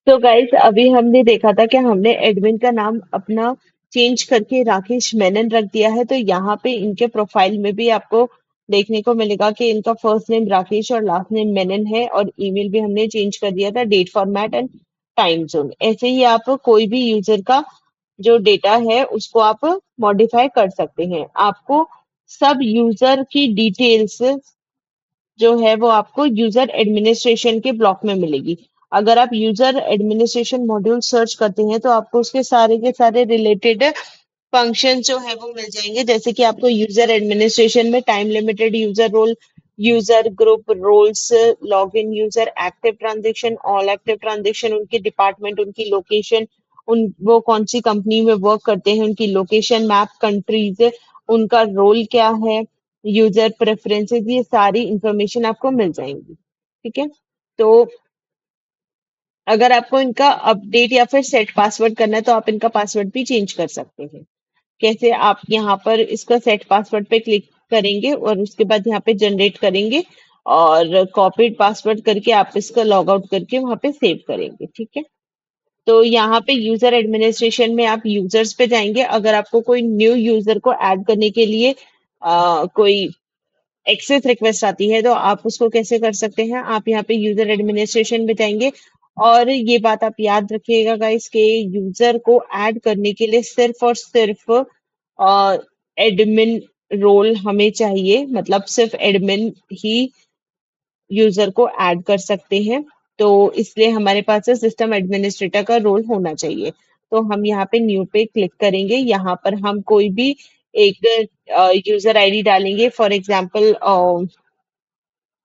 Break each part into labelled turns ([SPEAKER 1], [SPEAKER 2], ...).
[SPEAKER 1] तो गाइस अभी हमने देखा था कि हमने एडमिन का नाम अपना चेंज करके राकेश मेनन रख दिया है। तो यहाँ पे इनके प्रोफाइल में भी आपको देखने को मिलेगा कि इनका फर्स्ट नेम राकेश और लास्ट नेम मेनन है, और ईमेल भी हमने चेंज कर दिया था, date format and time zone. ऐसे ही आप कोई भी यूजर का जो डेटा है उसको आप मॉडिफाई कर सकते हैं। आपको सब यूजर की डिटेल्स जो है वो आपको यूजर एडमिनिस्ट्रेशन के ब्लॉक में मिलेगी। अगर आप यूजर एडमिनिस्ट्रेशन मॉड्यूल सर्च करते हैं तो आपको उसके सारे के सारे रिलेटेड फंक्शन जो है वो मिल जाएंगे। जैसे कि आपको यूजर एडमिनिस्ट्रेशन में time limited user role, user group roles, log in user, active transaction, all active transaction, उनके डिपार्टमेंट, उनकी लोकेशन, उन वो कौन सी कंपनी में वर्क करते हैं, उनकी लोकेशन, मैप कंट्रीज, उनका रोल क्या है, यूजर प्रेफरेंसेस, ये सारी इंफॉर्मेशन आपको मिल जाएंगी। ठीक है। तो अगर आपको इनका अपडेट या फिर सेट पासवर्ड करना है तो आप इनका पासवर्ड भी चेंज कर सकते हैं। कैसे? आप यहाँ पर इसका सेट पासवर्ड पे क्लिक करेंगे और उसके बाद यहाँ पे जनरेट करेंगे और कॉपीड पासवर्ड करके आप इसका लॉग आउट करके वहां पे सेव करेंगे। ठीक है। तो यहाँ पे यूजर एडमिनिस्ट्रेशन में आप यूजर्स पे जाएंगे। अगर आपको कोई न्यू यूजर को ऐड करने के लिए कोई एक्सेस रिक्वेस्ट आती है तो आप उसको कैसे कर सकते हैं? आप यहाँ पे यूजर एडमिनिस्ट्रेशन में जाएंगे, और ये बात आप याद रखिएगा गाइस कि यूजर को ऐड करने के लिए सिर्फ और सिर्फ एडमिन रोल हमें चाहिए। मतलब सिर्फ एडमिन ही यूजर को ऐड कर सकते हैं। तो इसलिए हमारे पास सिस्टम एडमिनिस्ट्रेटर का रोल होना चाहिए। तो हम यहाँ पे न्यू पे क्लिक करेंगे। यहाँ पर हम कोई भी एक यूजर आईडी डालेंगे। फॉर एग्जांपल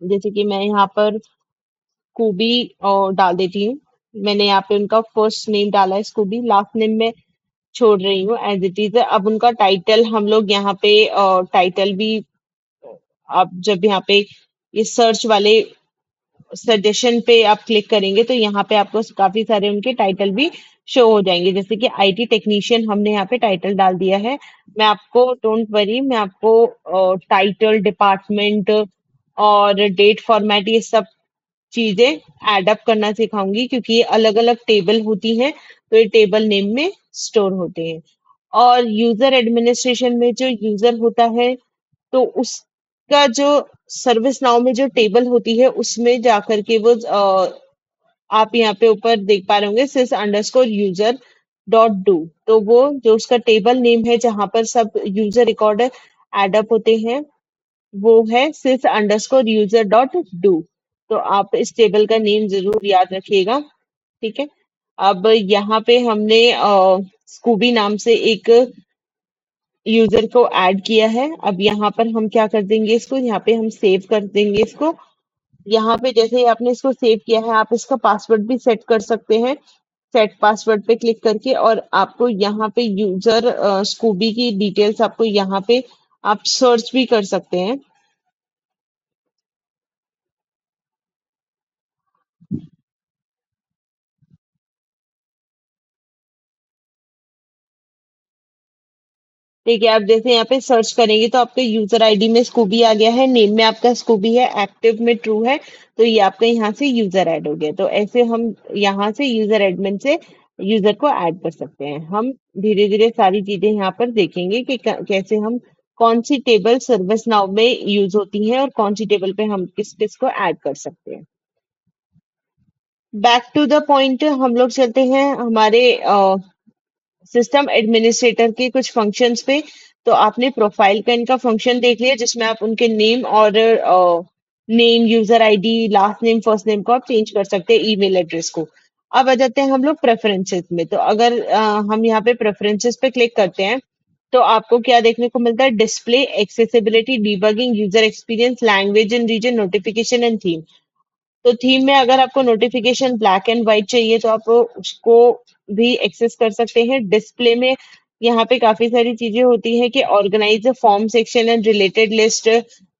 [SPEAKER 1] जैसे कि मैं यहाँ पर स्कूबी डाल देती हूँ। मैंने यहाँ पे उनका फर्स्ट नेम डाला है स्कूबी, लास्ट नेम में छोड़ रही हूँ एज इट इज। अब उनका टाइटल हम लोग यहाँ पे टाइटल भी, आप जब यहाँ पे ये सर्च वाले सजेशन पे आप क्लिक करेंगे तो यहाँ पे आपको काफी सारे उनके टाइटल भी शो हो जाएंगे। जैसे कि आईटी टेक्नीशियन हमने यहाँ पे टाइटल डाल दिया है। मैं आपको, डोंट वरी, मैं आपको टाइटल, डिपार्टमेंट और डेट फॉर्मेट ये सब चीजें ऐड अप करना सिखाऊंगी, क्योंकि ये अलग अलग टेबल होती हैं तो ये टेबल नेम में स्टोर होते हैं। और यूजर एडमिनिस्ट्रेशन में जो यूजर होता है तो उसका जो सर्विस नाउ में जो टेबल होती है उसमें जाकर के वो आप यहाँ पे ऊपर देख पा रहे होंगे sys underscore user dot do. तो वो जो उसका टेबल नेम है जहां पर सब यूजर रिकॉर्ड एड अप होते हैं वो है sys underscore user dot do. तो आप इस टेबल का नेम जरूर याद रखिएगा। ठीक है। अब यहाँ पे हमने स्कूबी नाम से एक यूजर को ऐड किया है। अब यहाँ पर हम क्या कर देंगे, इसको यहाँ पे हम सेव कर देंगे इसको। यहाँ पे जैसे ही आपने इसको सेव किया है आप इसका पासवर्ड भी सेट कर सकते हैं, सेट पासवर्ड पे क्लिक करके। और आपको यहाँ पे यूजर स्कूबी की डिटेल्स आपको यहाँ पे आप सर्च भी कर सकते हैं। ठीक है। आप जैसे यहाँ पे सर्च करेंगे तो आपके यूजर आईडी में स्कूबी आ गया है, नेम में आपका स्कूबी है, एक्टिव में ट्रू है, तो ये आपका यहाँ से यूजर ऐड हो गया। तो ऐसे हम यहाँ से यूजर एडमिन से यूजर को ऐड कर सकते हैं। हम धीरे धीरे सारी चीजें यहाँ पर देखेंगे कि कैसे हम कौन सी टेबल सर्विस नाउ में यूज होती है और कौन सी टेबल पे हम किस किस को ऐड कर सकते हैं। बैक टू द पॉइंट हम लोग चलते हैं हमारे सिस्टम एडमिनिस्ट्रेटर के कुछ फंक्शंस पे। तो आपने प्रोफाइल का इनका फंक्शन देख लिया जिसमें आप उनके नेम और name, user ID, last name, first name को आप चेंज कर सकते हैं, ईमेल एड्रेस को। अब आ जाते हैं हम लोग प्रेफरेंसेस में। तो अगर हम यहाँ पे प्रेफरेंसेस पे क्लिक करते हैं तो आपको क्या देखने को मिलता है? Display, accessibility, debugging, user experience, language and region, notification and theme. तो थीम में अगर आपको नोटिफिकेशन ब्लैक एंड व्हाइट चाहिए तो आप उसको भी एक्सेस कर सकते हैं। डिस्प्ले में यहाँ पे काफी सारी चीजें होती हैं कि organize the form section and related list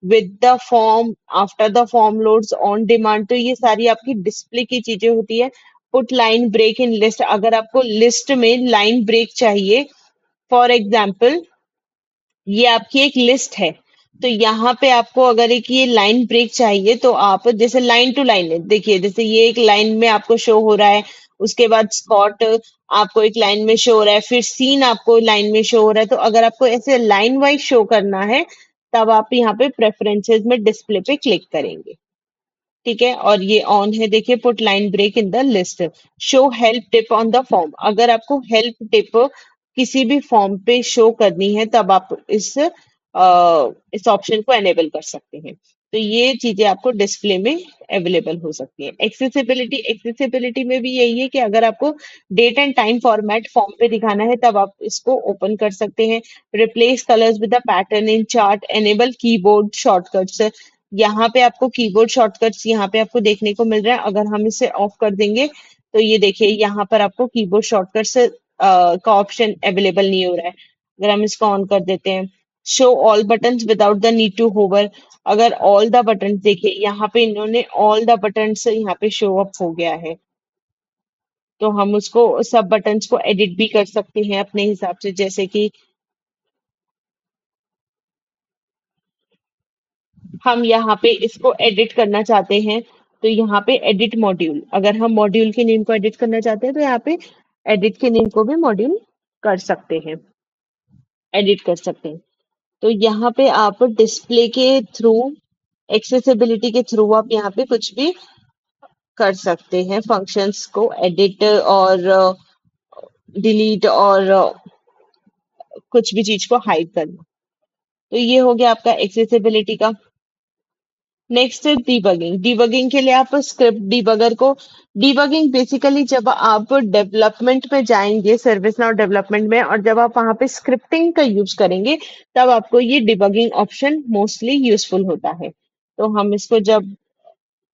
[SPEAKER 1] with the form after the form loads on demand. तो ये सारी आपकी डिस्प्ले की चीजें होती है। Put line break in list, अगर आपको लिस्ट में लाइन ब्रेक चाहिए, फॉर एग्जाम्पल ये आपकी एक लिस्ट है तो यहाँ पे आपको अगर एक ये लाइन ब्रेक चाहिए तो आप जैसे लाइन टू लाइन, देखिए जैसे ये एक लाइन में आपको शो हो रहा है उसके बाद स्पॉट आपको एक लाइन में शो हो रहा है, फिर सीन आपको लाइन में शो हो रहा है। तो अगर आपको ऐसे लाइन वाइज शो करना है तब आप यहाँ पे प्रेफरेंसेस में डिस्प्ले पे क्लिक करेंगे। ठीक है, और ये ऑन है, देखिए put line break in the list, show help tip on the form. अगर आपको हेल्प टिप किसी भी फॉर्म पे शो करनी है तब आप इस ऑप्शन को एनेबल कर सकते हैं। तो ये चीजें आपको डिस्प्ले में अवेलेबल हो सकती है। एक्सेसिबिलिटी में भी यही है कि अगर आपको date and time format form पे दिखाना है तब आप इसको ओपन कर सकते हैं। Replace colours with the pattern in chart, enable keyboard shortcuts. यहाँ पे आपको कीबोर्ड शॉर्टकट्स यहाँ पे आपको देखने को मिल रहा है। अगर हम इसे ऑफ कर देंगे तो ये देखिए यहाँ पर आपको कीबोर्ड शॉर्टकट्स का ऑप्शन अवेलेबल नहीं हो रहा है। अगर हम इसको ऑन कर देते हैं, show all buttons without the need to hover. अगर ऑल द बटन्स देखिए यहाँ पे इन्होंने ऑल द बटन्स यहाँ पे शो अप हो गया है, तो हम उसको सब बटन्स को एडिट भी कर सकते हैं अपने हिसाब से। जैसे कि हम यहाँ पे इसको एडिट करना चाहते हैं तो यहाँ पे एडिट मॉड्यूल, अगर हम मॉड्यूल के नेम को एडिट करना चाहते हैं तो यहाँ पे एडिट के नेम को भी मॉड्यूल कर सकते हैं, एडिट कर सकते हैं। तो यहाँ पे आप डिस्प्ले के थ्रू, एक्सेसिबिलिटी के थ्रू आप यहाँ पे कुछ भी कर सकते हैं, फंक्शंस को एडिट और डिलीट और कुछ भी चीज को हाइड करना। तो ये हो गया आपका एक्सेसिबिलिटी का। नेक्स्ट है डीबगिंग। डीबगिंग के लिए आप स्क्रिप्ट डीबगर को, डीबगिंग बेसिकली जब आप डेवलपमेंट में जाएंगे, सर्विस नाउ डेवलपमेंट में, और जब आप वहां पे स्क्रिप्टिंग का यूज करेंगे तब आपको ये डीबगिंग ऑप्शन मोस्टली यूजफुल होता है। तो हम इसको जब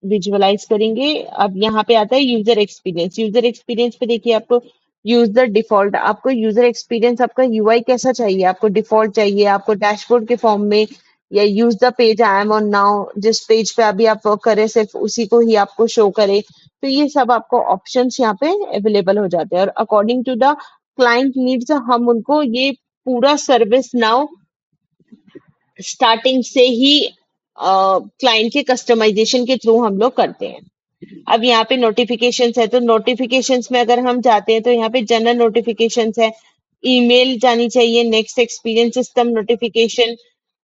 [SPEAKER 1] विजुअलाइज करेंगे, अब यहाँ पे आता है यूजर एक्सपीरियंस। यूजर एक्सपीरियंस पे देखिए आपको यूज द डिफॉल्ट, आपको यूजर एक्सपीरियंस आपका यूआई कैसा चाहिए, आपको डिफॉल्ट चाहिए, आपको डैशबोर्ड के फॉर्म में, या use the page I am on now, जिस पेज पे अभी आप वर्क करें सिर्फ उसी को ही आपको शो करे। तो ये सब आपको ऑप्शंस यहाँ पे अवेलेबल हो जाते हैं, और according to the client needs हम उनको ये पूरा सर्विस नाउ स्टार्टिंग से ही क्लाइंट के कस्टमाइजेशन के थ्रू हम लोग करते हैं। अब यहाँ पे नोटिफिकेशंस है, तो नोटिफिकेशंस में अगर हम जाते हैं तो यहाँ पे जनरल नोटिफिकेशंस है, ईमेल जानी चाहिए, next experience system notification,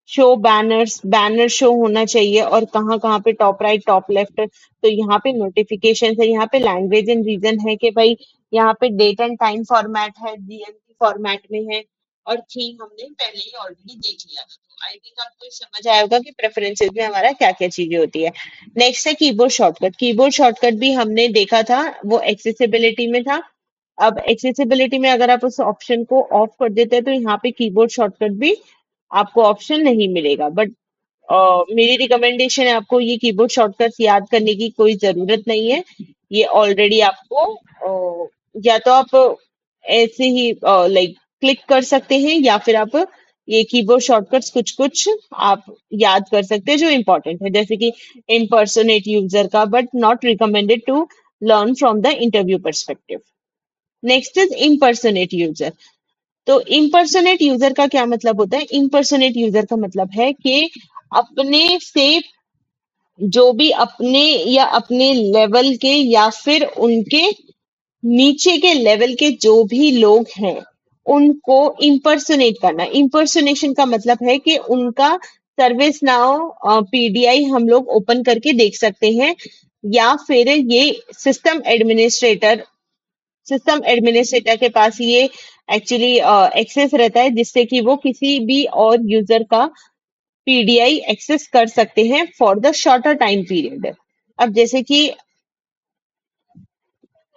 [SPEAKER 1] show banners, banner show होना चाहिए, और कहाँ कहाँ पे टॉप राइट टॉप लेफ्ट। तो यहाँ पे नोटिफिकेशन है, यहाँ पे लैंग्वेज एंड रीजन है कि भाई यहाँ पे डेट एंड टाइम फॉर्मेट है, डीएमपी फॉर्मेट में है, और थीम हमने पहले ही ऑलरेडी देख लिया था। तो आई थिंक आपको समझ आया होगा कि प्रेफरेंसेस में हमारा क्या क्या चीजें होती है। नेक्स्ट है कीबोर्ड शॉर्टकट। कीबोर्ड शॉर्टकट भी हमने देखा था, वो एक्सेसिबिलिटी में था। अब एक्सेसिबिलिटी में अगर आप उस ऑप्शन को ऑफ कर देते हैं तो यहाँ पे कीबोर्ड शॉर्टकट भी आपको ऑप्शन नहीं मिलेगा। बट मेरी रिकमेंडेशन है, आपको ये कीबोर्ड शॉर्टकट्स याद करने की कोई जरूरत नहीं है। ये ऑलरेडी आपको या तो आप ऐसे ही लाइक क्लिक कर सकते हैं, या फिर आप ये कीबोर्ड शॉर्टकट्स कुछ कुछ आप याद कर सकते हैं जो इम्पोर्टेंट है, जैसे कि इम्पर्सोनेट यूजर का, but not recommended to learn from the interview perspective. Next is impersonate user. तो इम्पर्सोनेट यूजर का क्या मतलब होता है? इम्पर्सोनेट यूजर का मतलब है कि अपने से जो भी अपने या अपने लेवल के या फिर उनके नीचे के लेवल के जो भी लोग हैं उनको इम्पर्सोनेट करना। इम्पर्सोनेशन का मतलब है कि उनका सर्विस नाउ पीडीआई हम लोग ओपन करके देख सकते हैं, या फिर ये सिस्टम एडमिनिस्ट्रेटर के पास ये एक्चुअली एक्सेस रहता है, जिससे कि वो किसी भी और यूजर का पीडीआई एक्सेस कर सकते हैं for the shorter time period. अब जैसे कि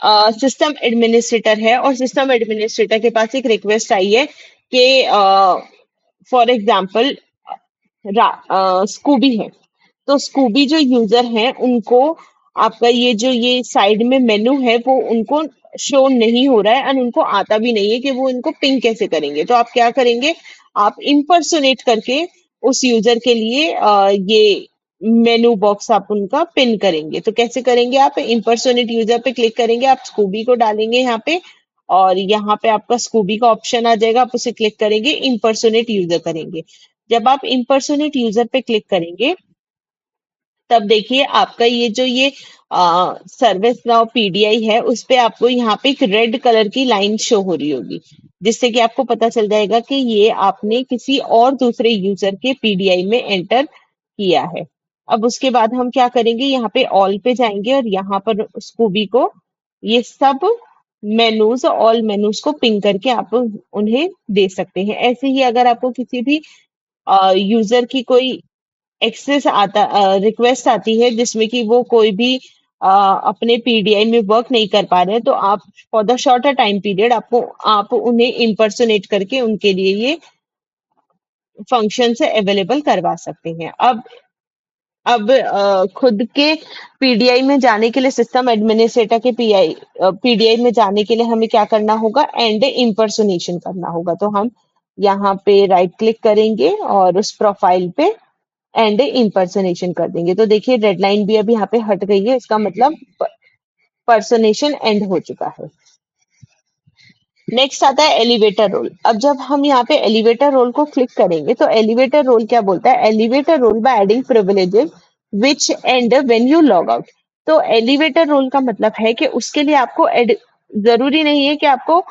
[SPEAKER 1] सिस्टम एडमिनिस्ट्रेटर है और सिस्टम एडमिनिस्ट्रेटर के पास एक रिक्वेस्ट आई है कि फॉर एग्जांपल स्कूबी है, तो स्कूबी जो यूजर है उनको आपका ये साइड में मेनू है वो उनको शो नहीं हो रहा है, और उनको आता भी नहीं है कि वो इनको पिंग कैसे करेंगे। तो आप क्या करेंगे, आप इम्पर्सोनेट करके उस यूजर के लिए ये मेनू बॉक्स आप उनका पिन करेंगे। तो कैसे करेंगे, आप इम्पर्सोनेट यूजर पे क्लिक करेंगे, आप स्कूबी को डालेंगे यहाँ पे, और यहाँ पे आपका स्कूबी का ऑप्शन आ जाएगा, आप उसे क्लिक करेंगे, इम्पर्सोनेट यूजर करेंगे। जब आप इम्पर्सोनेट यूजर पे क्लिक करेंगे, तब देखिए आपका ये सर्विस नाउ पीडीआई है, उस पे आपको यहाँ पे एक रेड कलर की लाइन शो हो रही होगी, जिससे कि आपको पता चल जाएगा कि ये आपने किसी और दूसरे यूजर के पीडीआई में एंटर किया है। अब उसके बाद हम क्या करेंगे, यहाँ पे ऑल पे जाएंगे और यहाँ पर स्कूबी को ये सब मेनूज, ऑल मेनूज को पिंग करके आप उन्हें दे सकते हैं। ऐसे ही अगर आपको किसी भी यूजर की कोई रिक्वेस्ट आती है जिसमें कि वो कोई भी अपने पीडीआई में वर्क नहीं कर पा रहे हैं, तो आप for the shorter time period आप उन्हें इम्पर्सोनेट करके उनके लिए ये फंक्शन से अवेलेबल करवा सकते हैं। अब खुद के पीडीआई में जाने के लिए, सिस्टम एडमिनिस्ट्रेटर के पीडीआई में जाने के लिए हमें क्या करना होगा, एंड इम्पर्सोनेशन करना होगा। तो हम यहाँ पे राइट क्लिक करेंगे और उस प्रोफाइल पे एंड इम्पर्सोनेशन कर देंगे। तो देखिए रेड लाइन भी अब यहाँ पे हट गई है, इसका मतलब पर्सोनेशन एंड हो चुका है। नेक्स्ट आता है एलिवेटर रोल। अब जब हम यहाँ पे एलिवेटर रोल को क्लिक करेंगे तो एलिवेटर रोल क्या बोलता है, elevator role by adding privileges which and when you log out. तो एलिवेटर रोल का मतलब है कि उसके लिए आपको जरूरी नहीं है कि आपको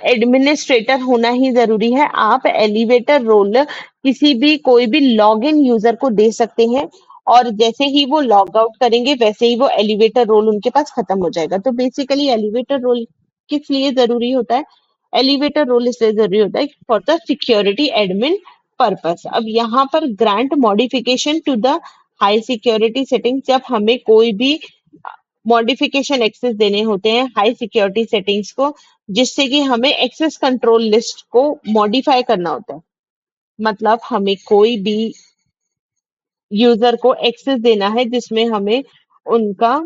[SPEAKER 1] एडमिनिस्ट्रेटर होना ही जरूरी है। आप एलिवेटर रोल किसी भी कोई भी लॉग इन यूजर को दे सकते हैं, और जैसे ही वो लॉग आउट करेंगे वैसे ही वो एलिवेटर रोल उनके पास खत्म हो जाएगा। तो बेसिकली एलिवेटर रोल किस लिए जरूरी होता है, एलिवेटर रोल इसलिए जरूरी होता है for the security admin purpose. अब यहाँ पर grant modification to the high security setting, जब हमें कोई भी मॉडिफिकेशन एक्सेस देने होते हैं हाई सिक्योरिटी सेटिंग्स को, जिससे कि हमें एक्सेस कंट्रोल लिस्ट को मॉडिफाई करना होता है। मतलब हमें कोई भी यूजर को एक्सेस देना है जिसमें हमें उनका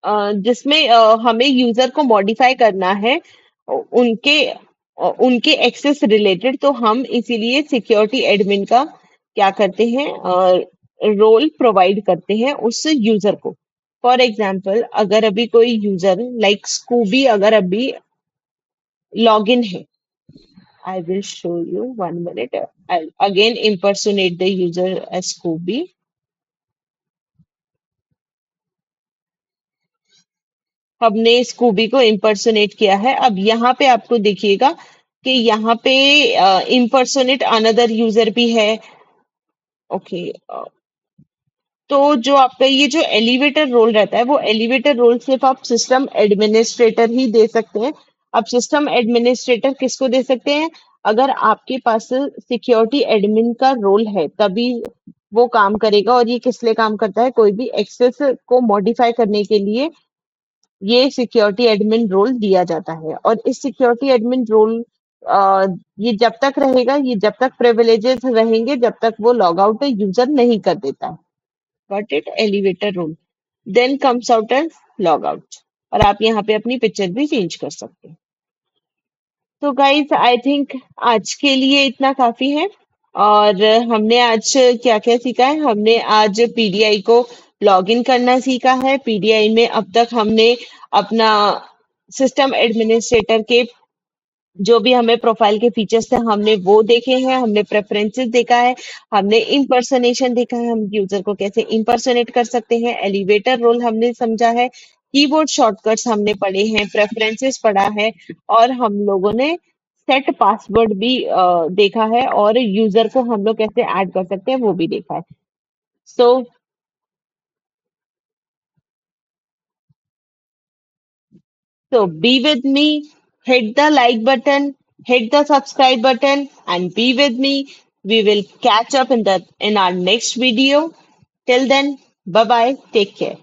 [SPEAKER 1] जिसमें हमें यूजर को मॉडिफाई करना है उनके उनके एक्सेस रिलेटेड, तो हम इसीलिए सिक्योरिटी एडमिन का क्या करते हैं, रोल प्रोवाइड करते हैं उस यूजर को। फॉर एग्जाम्पल अगर अभी कोई यूजर लाइक स्कूबी अगर अभी लॉग इन है, I will show you 1 minute, I again impersonate the user as Scooby. हमने स्कूबी को इम्पर्सोनेट किया है। अब यहाँ पे आपको देखिएगा कि यहाँ पे इम्पर्सोनेट अनदर यूजर भी है। ओके, तो जो आपका ये जो एलिवेटर रोल रहता है, वो एलिवेटर रोल सिर्फ आप सिस्टम एडमिनिस्ट्रेटर ही दे सकते हैं। अब सिस्टम एडमिनिस्ट्रेटर किसको दे सकते हैं, अगर आपके पास सिक्योरिटी एडमिन का रोल है तभी वो काम करेगा। और ये किस लिए काम करता है, कोई भी एक्सेस को मॉडिफाई करने के लिए ये सिक्योरिटी एडमिन रोल दिया जाता है। और इस सिक्योरिटी एडमिन रोल ये जब तक रहेगा, ये जब तक प्रिविलेजेस रहेंगे, जब तक वो लॉग आउट यूजर नहीं कर देता है। Got it, elevator role then comes out as log out. और आप यहाँ पे अपनी पिक्चर भी चेंज कर सकते हैं। तो गाइज आई थिंक आज के लिए इतना काफी है। और हमने आज क्या क्या सीखा है, हमने आज पीडीआई को लॉग इन करना सीखा है। पीडीआई में अब तक हमने अपना सिस्टम एडमिनिस्ट्रेटर के जो भी हमें प्रोफाइल के फीचर्स थे हमने वो देखे हैं, हमने प्रेफरेंसेस देखा है, हमने इम्पर्सोनेशन देखा है, हम यूजर को कैसे इम्पर्सोनेट कर सकते हैं, एलिवेटर रोल हमने समझा है, कीबोर्ड शॉर्टकट्स हमने पढ़े हैं, प्रेफरेंसेस पढ़ा है, और हम लोगों ने सेट पासवर्ड भी देखा है, और यूजर को हम लोग कैसे ऐड कर सकते हैं वो भी देखा है। सो be with me, hit the like button, hit the subscribe button, and be with me. We will catch up in our next video. Till then, bye bye. Take care.